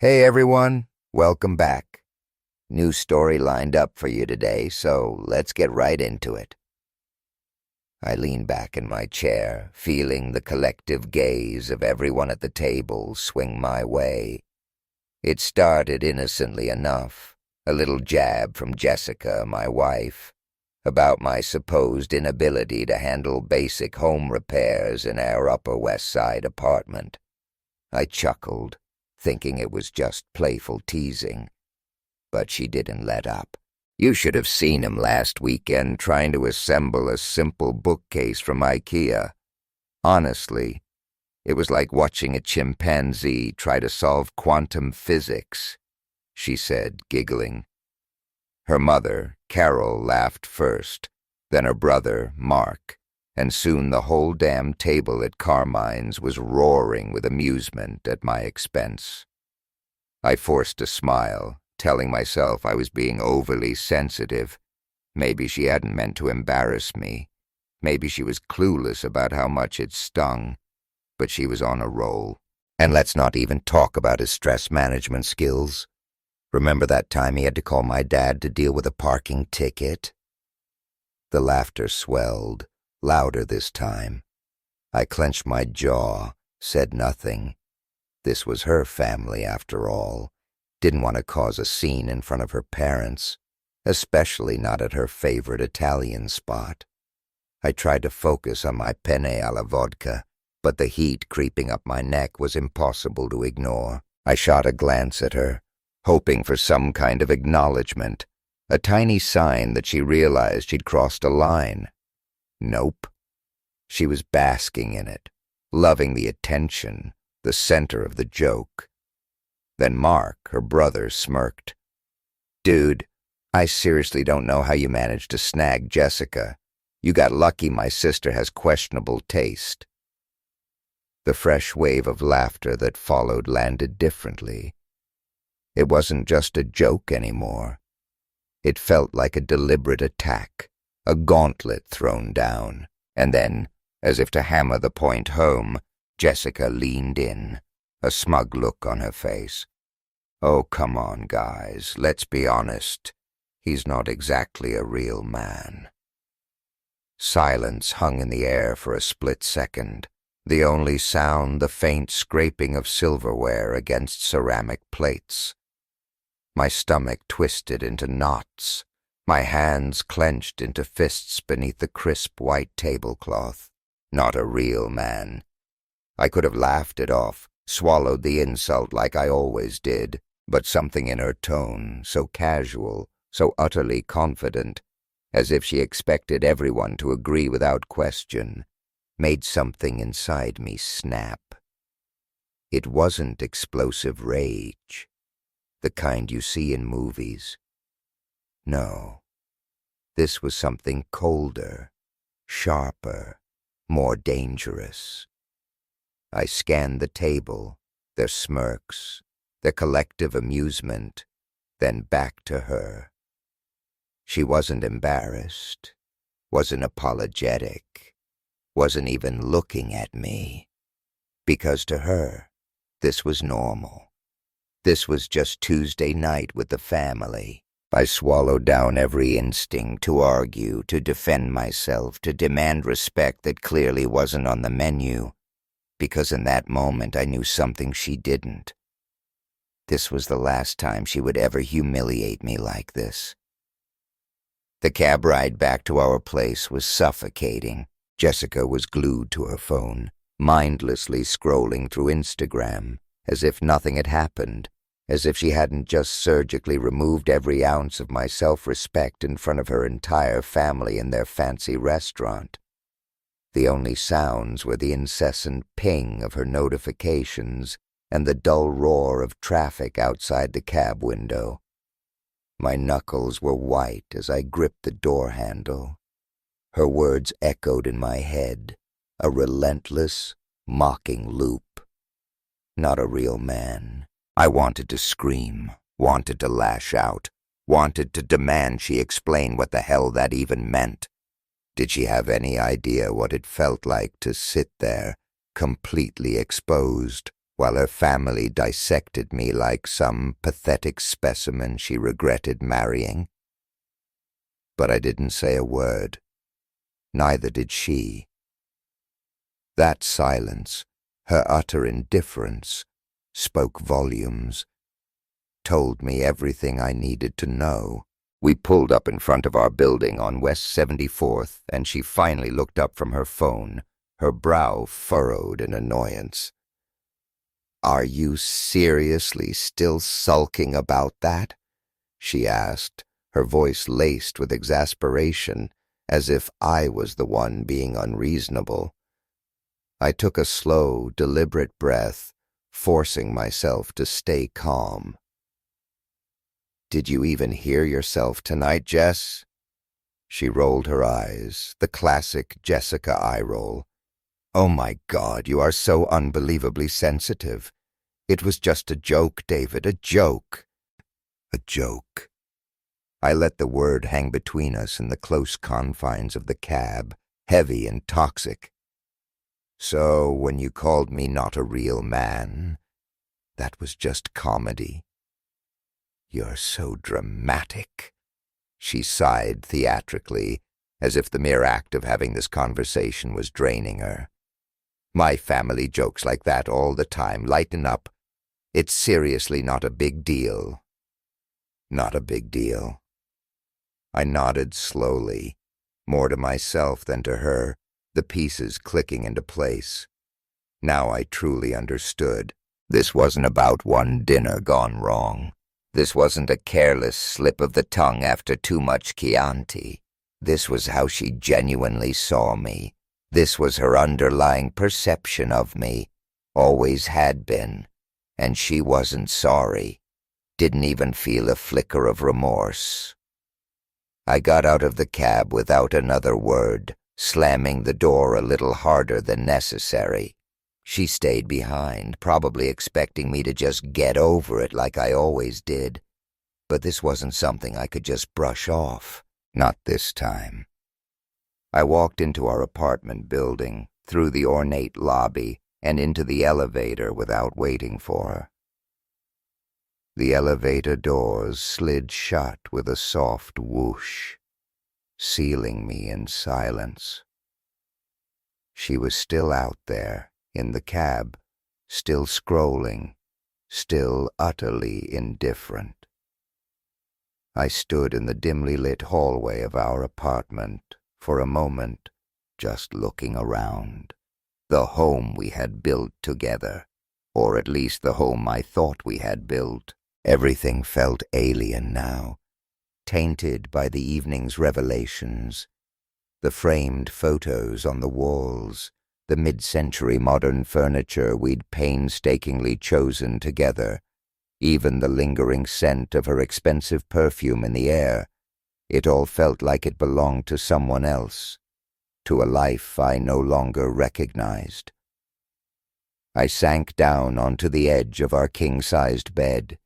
Hey everyone, welcome back. New story lined up for you today, so let's get right into it. I lean back in my chair, feeling the collective gaze of everyone at the table swing my way. It started innocently enough, a little jab from Jessica, my wife, about my supposed inability to handle basic home repairs in our Upper West Side apartment. I chuckled, thinking it was just playful teasing. But she didn't let up. You should have seen him last weekend trying to assemble a simple bookcase from IKEA. Honestly, it was like watching a chimpanzee try to solve quantum physics, she said, giggling. Her mother, Carol, laughed first, then her brother, Mark, and soon the whole damn table at Carmine's was roaring with amusement at my expense. I forced a smile, telling myself I was being overly sensitive. Maybe she hadn't meant to embarrass me. Maybe she was clueless about how much it stung, but she was on a roll. And let's not even talk about his stress management skills. Remember that time he had to call my dad to deal with a parking ticket? The laughter swelled, louder this time. I clenched my jaw, said nothing. This was her family, after all. Didn't want to cause a scene in front of her parents, especially not at her favorite Italian spot. I tried to focus on my penne alla vodka, but the heat creeping up my neck was impossible to ignore. I shot a glance at her, hoping for some kind of acknowledgement, a tiny sign that she realized she'd crossed a line. Nope. She was basking in it, loving the attention, the center of the joke. Then Mark, her brother, smirked. Dude, I seriously don't know how you managed to snag Jessica. You got lucky my sister has questionable taste. The fresh wave of laughter that followed landed differently. It wasn't just a joke anymore. It felt like a deliberate attack, a gauntlet thrown down, and then, as if to hammer the point home, Jessica leaned in, a smug look on her face. Oh, come on, guys, let's be honest. He's not exactly a real man. Silence hung in the air for a split second, the only sound the faint scraping of silverware against ceramic plates. My stomach twisted into knots, my hands clenched into fists beneath the crisp white tablecloth. Not a real man. I could have laughed it off, swallowed the insult like I always did, but something in her tone, so casual, so utterly confident, as if she expected everyone to agree without question, made something inside me snap. It wasn't explosive rage, the kind you see in movies. No, this was something colder, sharper, more dangerous. I scanned the table, their smirks, their collective amusement, then back to her. She wasn't embarrassed, wasn't apologetic, wasn't even looking at me. Because to her, this was normal. This was just Tuesday night with the family. I swallowed down every instinct to argue, to defend myself, to demand respect that clearly wasn't on the menu, because in that moment I knew something she didn't. This was the last time she would ever humiliate me like this. The cab ride back to our place was suffocating. Jessica was glued to her phone, mindlessly scrolling through Instagram, as if nothing had happened, as if she hadn't just surgically removed every ounce of my self-respect in front of her entire family in their fancy restaurant. The only sounds were the incessant ping of her notifications and the dull roar of traffic outside the cab window. My knuckles were white as I gripped the door handle. Her words echoed in my head, a relentless, mocking loop. Not a real man. I wanted to scream, wanted to lash out, wanted to demand she explain what the hell that even meant. Did she have any idea what it felt like to sit there, completely exposed, while her family dissected me like some pathetic specimen she regretted marrying. But I didn't say a word. Neither did she. That silence, her utter indifference, spoke volumes, told me everything I needed to know. We pulled up in front of our building on West 74th, and she finally looked up from her phone, her brow furrowed in annoyance. "Are you seriously still sulking about that?" she asked, her voice laced with exasperation, as if I was the one being unreasonable. I took a slow, deliberate breath, forcing myself to stay calm. "Did you even hear yourself tonight, Jess?" She rolled her eyes, the classic Jessica eye roll. "Oh my God, you are so unbelievably sensitive. It was just a joke, David, a joke." A joke. I let the word hang between us in the close confines of the cab, heavy and toxic. "So when you called me not a real man, that was just comedy." "You're so dramatic," she sighed theatrically, as if the mere act of having this conversation was draining her. "My family jokes like that all the time. Lighten up. It's seriously not a big deal." "Not a big deal." I nodded slowly, more to myself than to her, the pieces clicking into place. Now I truly understood. This wasn't about one dinner gone wrong. This wasn't a careless slip of the tongue after too much Chianti. This was how she genuinely saw me. This was her underlying perception of me. Always had been. And she wasn't sorry. Didn't even feel a flicker of remorse. I got out of the cab without another word, slamming the door a little harder than necessary. She stayed behind, probably expecting me to just get over it like I always did. But this wasn't something I could just brush off. Not this time. I walked into our apartment building, through the ornate lobby, and into the elevator without waiting for her. The elevator doors slid shut with a soft whoosh, sealing me in silence. She was still out there, in the cab, still scrolling, still utterly indifferent. I stood in the dimly lit hallway of our apartment, for a moment, just looking around. The home we had built together, or at least the home I thought we had built. Everything felt alien now, tainted by the evening's revelations. The framed photos on the walls, the mid-century modern furniture we'd painstakingly chosen together, even the lingering scent of her expensive perfume in the air. It all felt like it belonged to someone else, to a life I no longer recognized. I sank down onto the edge of our king-sized bed,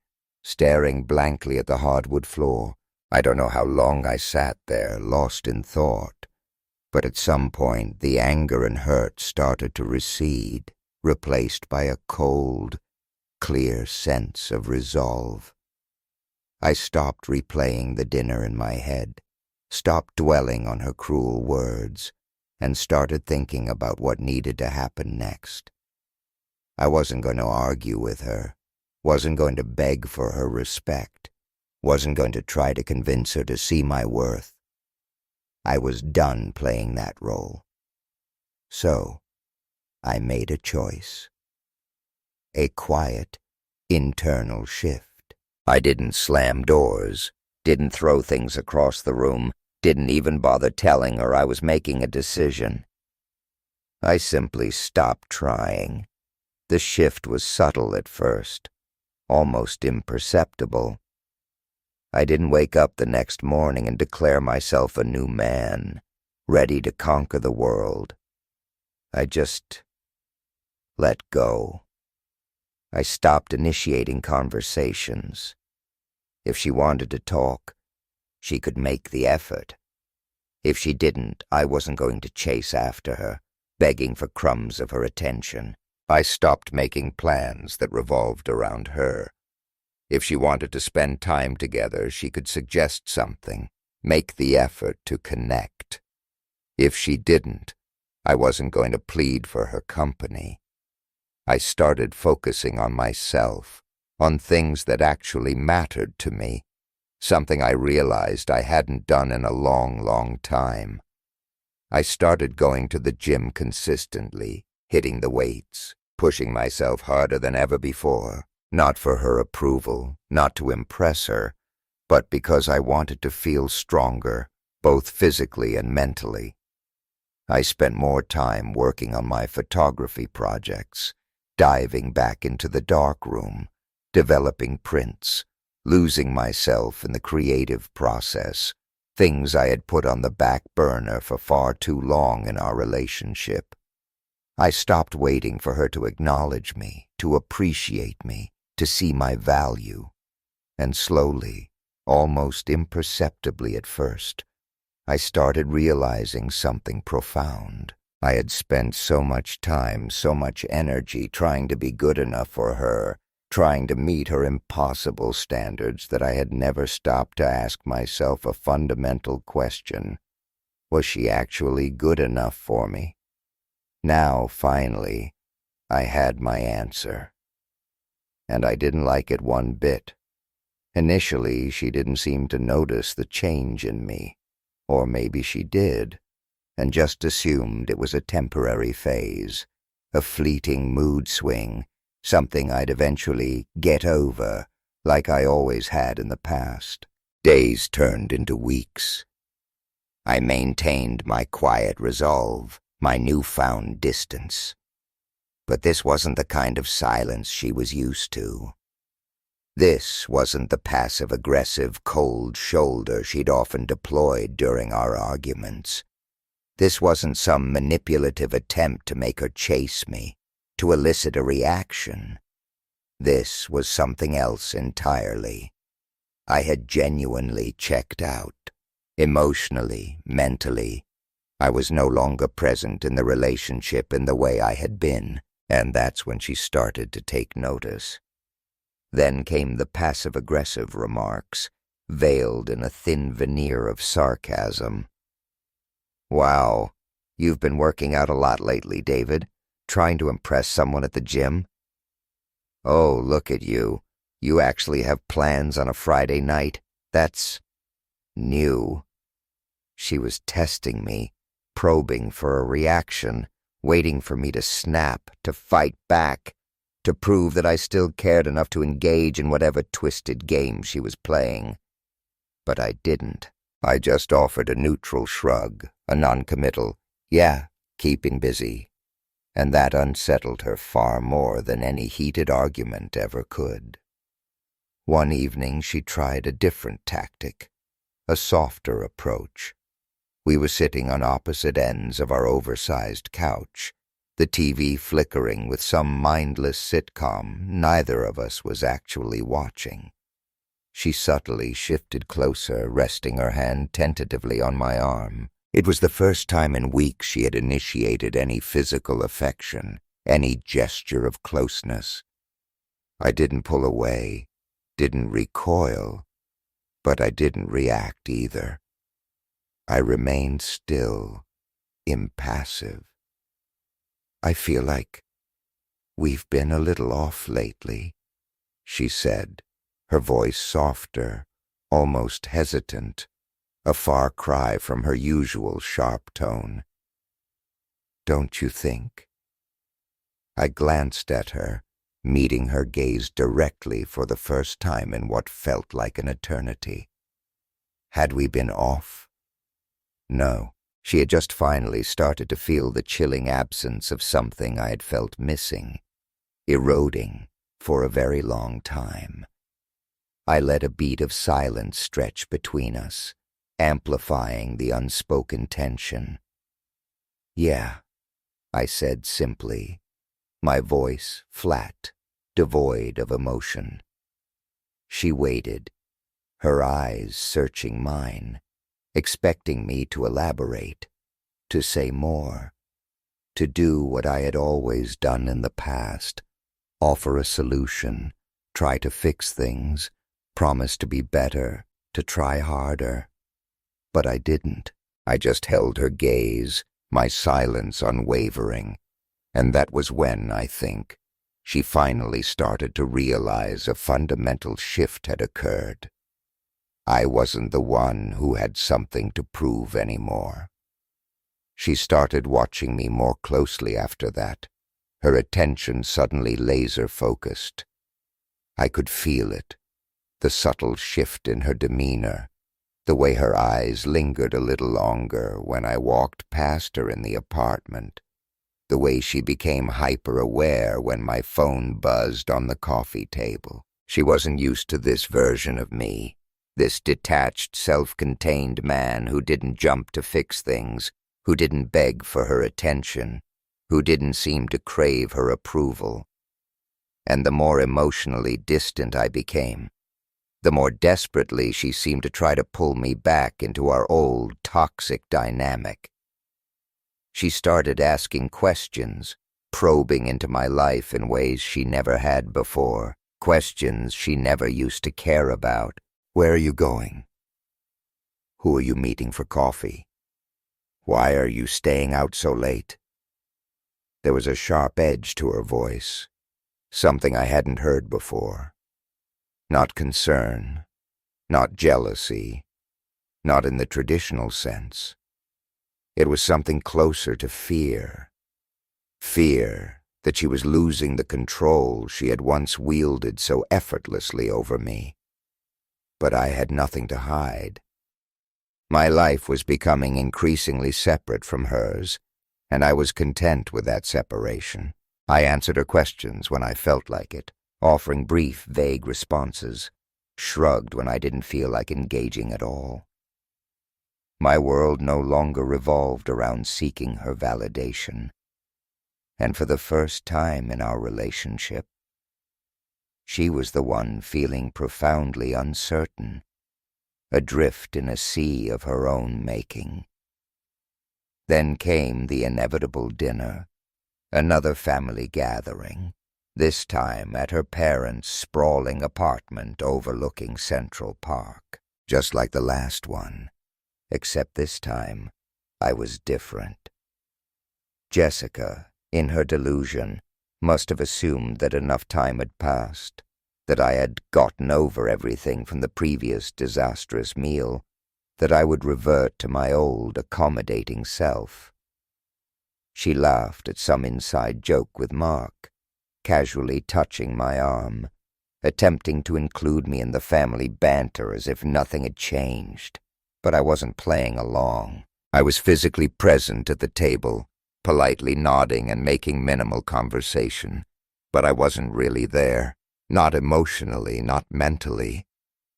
staring blankly at the hardwood floor. I don't know how long I sat there, lost in thought, but at some point the anger and hurt started to recede, replaced by a cold, clear sense of resolve. I stopped replaying the dinner in my head, stopped dwelling on her cruel words, and started thinking about what needed to happen next. I wasn't going to argue with her, wasn't going to beg for her respect, wasn't going to try to convince her to see my worth. I was done playing that role. So, I made a choice. A quiet, internal shift. I didn't slam doors, didn't throw things across the room, didn't even bother telling her I was making a decision. I simply stopped trying. The shift was subtle at first, almost imperceptible. I didn't wake up the next morning and declare myself a new man, ready to conquer the world. I just let go. I stopped initiating conversations. If she wanted to talk, she could make the effort. If she didn't, I wasn't going to chase after her, begging for crumbs of her attention. I stopped making plans that revolved around her. If she wanted to spend time together, she could suggest something, make the effort to connect. If she didn't, I wasn't going to plead for her company. I started focusing on myself, on things that actually mattered to me, something I realized I hadn't done in a long, long time. I started going to the gym consistently, hitting the weights, pushing myself harder than ever before, not for her approval, not to impress her, but because I wanted to feel stronger, both physically and mentally. I spent more time working on my photography projects, diving back into the darkroom, developing prints, losing myself in the creative process, things I had put on the back burner for far too long in our relationship. I stopped waiting for her to acknowledge me, to appreciate me, to see my value. And slowly, almost imperceptibly at first, I started realizing something profound. I had spent so much time, so much energy trying to be good enough for her, trying to meet her impossible standards, that I had never stopped to ask myself a fundamental question. Was she actually good enough for me? Now, finally, I had my answer. And I didn't like it one bit. Initially, she didn't seem to notice the change in me. Or maybe she did, and just assumed it was a temporary phase, a fleeting mood swing, something I'd eventually get over, like I always had in the past. Days turned into weeks. I maintained my quiet resolve, my newfound distance. But this wasn't the kind of silence she was used to. This wasn't the passive-aggressive, cold shoulder she'd often deployed during our arguments. This wasn't some manipulative attempt to make her chase me, to elicit a reaction. This was something else entirely. I had genuinely checked out. Emotionally, mentally. I was no longer present in the relationship in the way I had been, and that's when she started to take notice. Then came the passive-aggressive remarks, veiled in a thin veneer of sarcasm. "Wow, you've been working out a lot lately, David, trying to impress someone at the gym? Oh, look at you. You actually have plans on a Friday night? That's new." She was testing me, probing for a reaction, waiting for me to snap, to fight back, to prove that I still cared enough to engage in whatever twisted game she was playing. But I didn't. I just offered a neutral shrug, a noncommittal, "Yeah, keeping busy." And that unsettled her far more than any heated argument ever could. One evening she tried a different tactic, a softer approach. We were sitting on opposite ends of our oversized couch, the TV flickering with some mindless sitcom neither of us was actually watching. She subtly shifted closer, resting her hand tentatively on my arm. It was the first time in weeks she had initiated any physical affection, any gesture of closeness. I didn't pull away, didn't recoil, but I didn't react either. I remained still, impassive. "I feel like we've been a little off lately," she said, her voice softer, almost hesitant, a far cry from her usual sharp tone. "Don't you think?" I glanced at her, meeting her gaze directly for the first time in what felt like an eternity. Had we been off? No. She had just finally started to feel the chilling absence of something I had felt missing, eroding for a very long time. I let a beat of silence stretch between us, amplifying the unspoken tension. "Yeah," I said simply, my voice flat, devoid of emotion. She waited, her eyes searching mine, expecting me to elaborate, to say more. to do what I had always done in the past, offer a solution, try to fix things, promise to be better, to try harder. But I didn't. I just held her gaze, my silence unwavering. And that was when, I think, she finally started to realize a fundamental shift had occurred. I wasn't the one who had something to prove anymore. She started watching me more closely after that, her attention suddenly laser-focused. I could feel it, the subtle shift in her demeanor, the way her eyes lingered a little longer when I walked past her in the apartment, the way she became hyper-aware when my phone buzzed on the coffee table. She wasn't used to this version of me, this detached, self-contained man who didn't jump to fix things, who didn't beg for her attention, who didn't seem to crave her approval. And the more emotionally distant I became, the more desperately she seemed to try to pull me back into our old, toxic dynamic. She started asking questions, probing into my life in ways she never had before, questions she never used to care about. Where are you going? Who are you meeting for coffee? Why are you staying out so late? There was a sharp edge to her voice, something I hadn't heard before. Not concern, not jealousy, not in the traditional sense. It was something closer to fear. Fear that she was losing the control she had once wielded so effortlessly over me. But I had nothing to hide. My life was becoming increasingly separate from hers, and I was content with that separation. I answered her questions when I felt like it, offering brief, vague responses, shrugged when I didn't feel like engaging at all. My world no longer revolved around seeking her validation. And for the first time in our relationship, she was the one feeling profoundly uncertain, adrift in a sea of her own making. Then came the inevitable dinner, another family gathering, this time at her parents' sprawling apartment overlooking Central Park, just like the last one, except this time I was different. Jessica, in her delusion, must have assumed that enough time had passed, that I had gotten over everything from the previous disastrous meal, that I would revert to my old accommodating self. She laughed at some inside joke with Mark, casually touching my arm, attempting to include me in the family banter as if nothing had changed. But I wasn't playing along. I was physically present at the table, politely nodding and making minimal conversation. But I wasn't really there. Not emotionally, not mentally.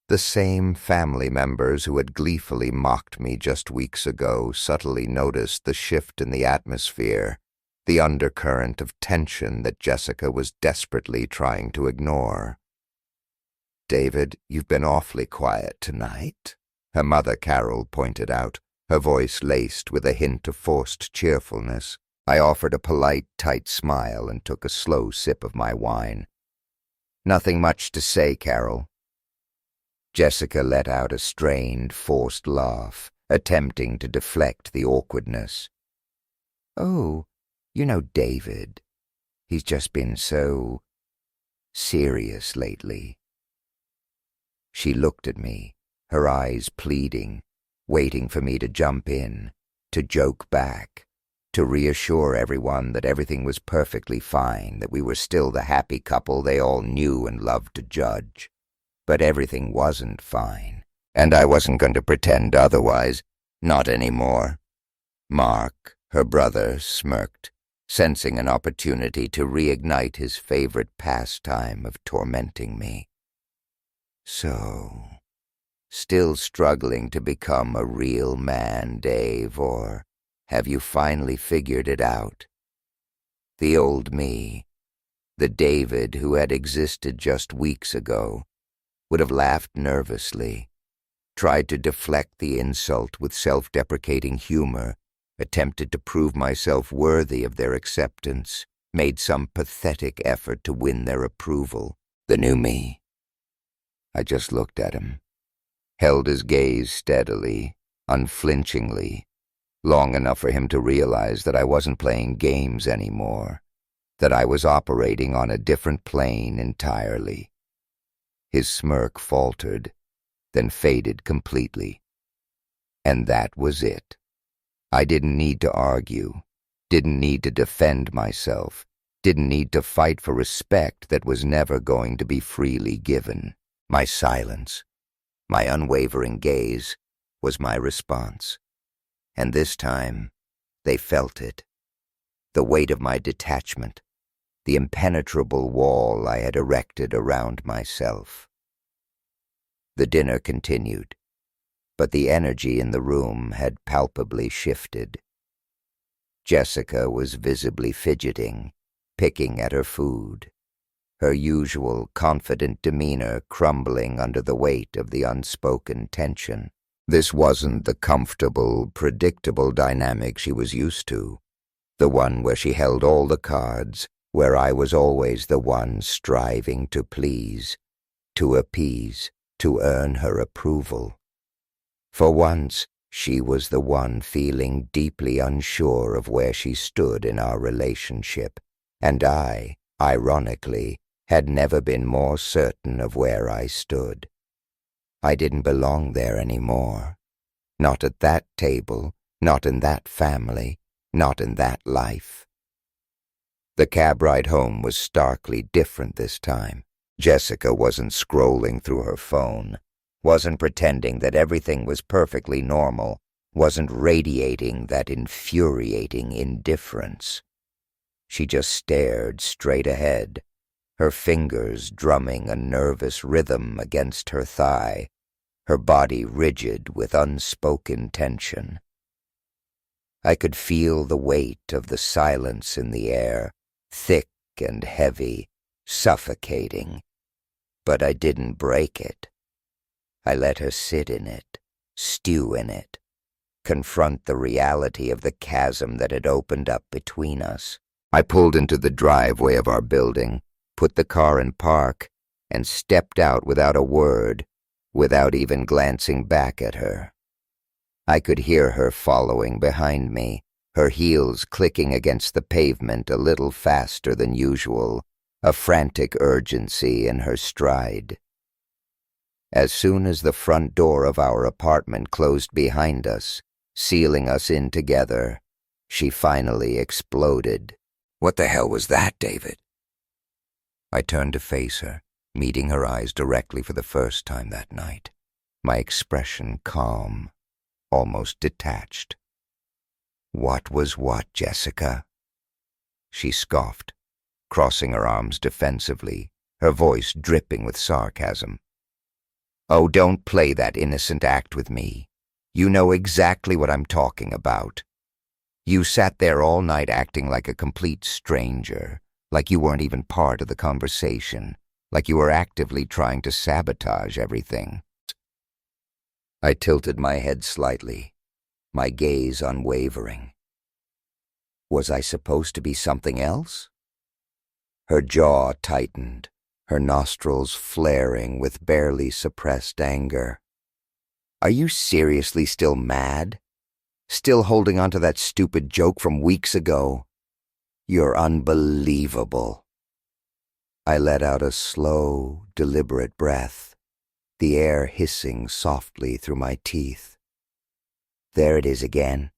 The same family members who had gleefully mocked me just weeks ago subtly noticed the shift in the atmosphere, the undercurrent of tension that Jessica was desperately trying to ignore. "David, you've been awfully quiet tonight," her mother Carol pointed out, her voice laced with a hint of forced cheerfulness. I offered a polite, tight smile and took a slow sip of my wine. "Nothing much to say, Carol." Jessica let out a strained, forced laugh, attempting to deflect the awkwardness. "Oh, you know David. He's just been so serious lately." She looked at me, her eyes pleading, waiting for me to jump in, to joke back, to reassure everyone that everything was perfectly fine, that we were still the happy couple they all knew and loved to judge. But everything wasn't fine, and I wasn't going to pretend otherwise. Not anymore. Mark, her brother, smirked, sensing an opportunity to reignite his favorite pastime of tormenting me. "So, still struggling to become a real man, Dave, or have you finally figured it out?" The old me, the David who had existed just weeks ago, would have laughed nervously, tried to deflect the insult with self-deprecating humor, attempted to prove myself worthy of their acceptance, made some pathetic effort to win their approval. The new me. I just looked at him, held his gaze steadily, unflinchingly, long enough for him to realize that I wasn't playing games anymore, that I was operating on a different plane entirely. His smirk faltered, then faded completely. And that was it. I didn't need to argue, didn't need to defend myself, didn't need to fight for respect that was never going to be freely given. My silence, my unwavering gaze, was my response. And this time, they felt it. The weight of my detachment, the impenetrable wall I had erected around myself. The dinner continued, but the energy in the room had palpably shifted. Jessica was visibly fidgeting, picking at her food, her usual confident demeanor crumbling under the weight of the unspoken tension. This wasn't the comfortable, predictable dynamic she was used to, the one where she held all the cards, where I was always the one striving to please, to appease, to earn her approval. For once, she was the one feeling deeply unsure of where she stood in our relationship, and I, ironically, had never been more certain of where I stood. I didn't belong there anymore. Not at that table, not in that family, not in that life. The cab ride home was starkly different this time. Jessica wasn't scrolling through her phone, wasn't pretending that everything was perfectly normal, wasn't radiating that infuriating indifference. She just stared straight ahead, her fingers drumming a nervous rhythm against her thigh, her body rigid with unspoken tension. I could feel the weight of the silence in the air, thick and heavy, suffocating, but I didn't break it. I let her sit in it, stew in it, confront the reality of the chasm that had opened up between us. I pulled into the driveway of our building, put the car in park, and stepped out without a word, without even glancing back at her. I could hear her following behind me, her heels clicking against the pavement a little faster than usual, a frantic urgency in her stride. As soon as the front door of our apartment closed behind us, sealing us in together, she finally exploded. "What the hell was that, David?" I turned to face her, meeting her eyes directly for the first time that night, my expression calm, almost detached. "What was what, Jessica?" She scoffed, crossing her arms defensively, her voice dripping with sarcasm. "Oh, don't play that innocent act with me. You know exactly what I'm talking about. You sat there all night acting like a complete stranger, like you weren't even part of the conversation, like you were actively trying to sabotage everything." I tilted my head slightly, my gaze unwavering. Was I supposed to be something else? Her jaw tightened, her nostrils flaring with barely suppressed anger. "Are you seriously still mad? Still holding on to that stupid joke from weeks ago? You're unbelievable." I let out a slow, deliberate breath, the air hissing softly through my teeth. "There it is again,"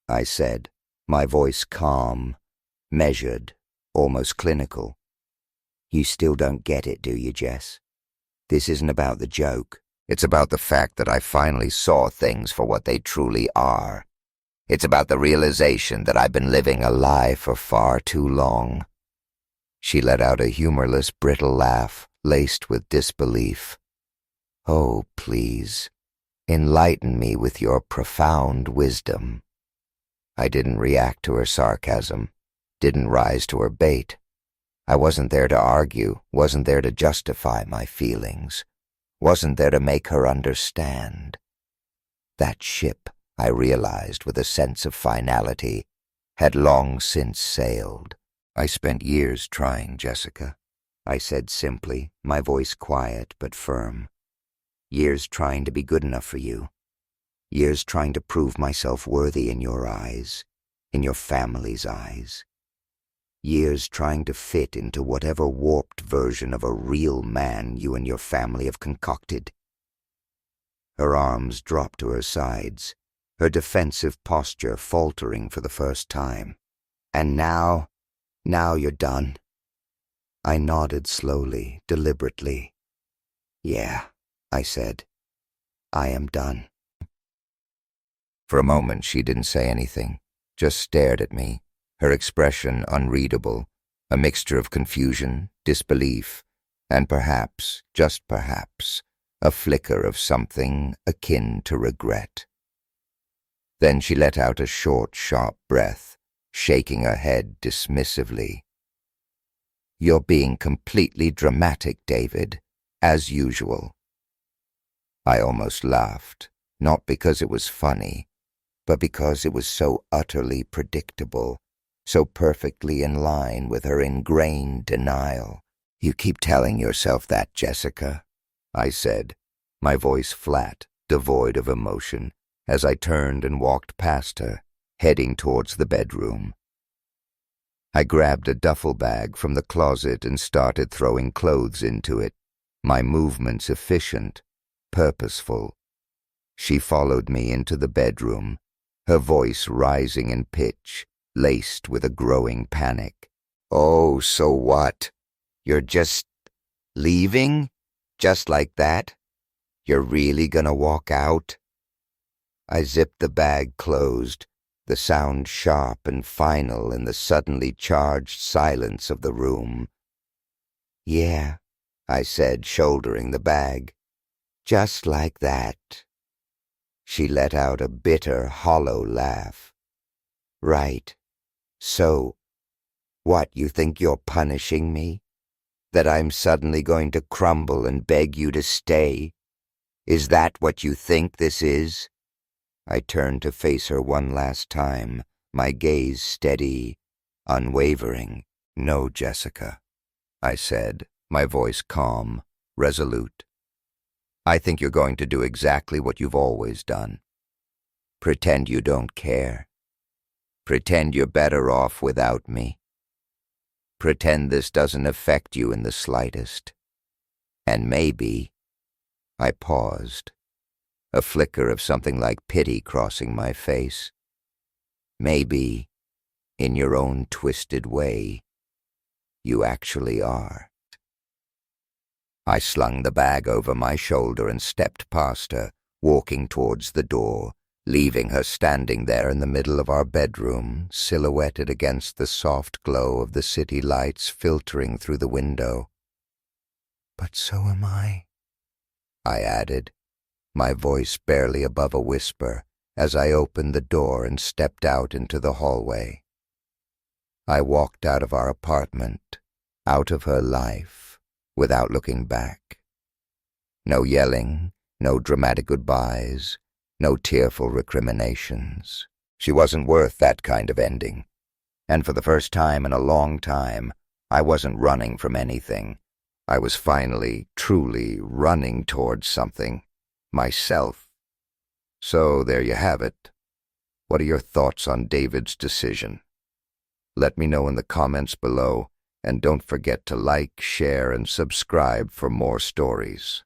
I said, my voice calm, measured, almost clinical. "You still don't get it, do you, Jess? This isn't about the joke. It's about the fact that I finally saw things for what they truly are. It's about the realization that I've been living a lie for far too long." She let out a humorless, brittle laugh, laced with disbelief. "Oh, please, enlighten me with your profound wisdom." I didn't react to her sarcasm, didn't rise to her bait. I wasn't there to argue, wasn't there to justify my feelings, wasn't there to make her understand. That ship I realized with a sense of finality, had long since sailed. "I spent years trying, Jessica," I said simply, my voice quiet but firm. "Years trying to be good enough for you. Years trying to prove myself worthy in your eyes, in your family's eyes. Years trying to fit into whatever warped version of a real man you and your family have concocted." Her arms dropped to her sides, her defensive posture faltering for the first time. "And now you're done?" I nodded slowly, deliberately. "Yeah," I said, "I am done." For a moment she didn't say anything, just stared at me, her expression unreadable, a mixture of confusion, disbelief, and perhaps, just perhaps, a flicker of something akin to regret. Then she let out a short, sharp breath, shaking her head dismissively. "You're being completely dramatic, David, as usual." I almost laughed, not because it was funny, but because it was so utterly predictable, so perfectly in line with her ingrained denial. "You keep telling yourself that, Jessica," I said, my voice flat, devoid of emotion, as I turned and walked past her, heading towards the bedroom. I grabbed a duffel bag from the closet and started throwing clothes into it, my movements efficient, purposeful. She followed me into the bedroom, her voice rising in pitch, laced with a growing panic. "Oh, so what? You're just leaving? Just like that? You're really gonna walk out?" I zipped the bag closed, the sound sharp and final in the suddenly charged silence of the room. "Yeah," I said, shouldering the bag. "Just like that." She let out a bitter, hollow laugh. "Right. So, what, you think you're punishing me? That I'm suddenly going to crumble and beg you to stay? Is that what you think this is?" I turned to face her one last time, my gaze steady, unwavering. "No, Jessica," I said, my voice calm, resolute. "I think you're going to do exactly what you've always done. Pretend you don't care. Pretend you're better off without me. Pretend this doesn't affect you in the slightest. And maybe—" I paused, a flicker of something like pity crossing my face. "Maybe, in your own twisted way, you actually are." I slung the bag over my shoulder and stepped past her, walking towards the door, leaving her standing there in the middle of our bedroom, silhouetted against the soft glow of the city lights filtering through the window. "But so am I," I added, my voice barely above a whisper, as I opened the door and stepped out into the hallway. I walked out of our apartment, out of her life, without looking back. No yelling, no dramatic goodbyes, no tearful recriminations. She wasn't worth that kind of ending. And for the first time in a long time, I wasn't running from anything. I was finally, truly running towards something. Myself. So there you have it. What are your thoughts on David's decision? Let me know in the comments below, and don't forget to like, share, and subscribe for more stories.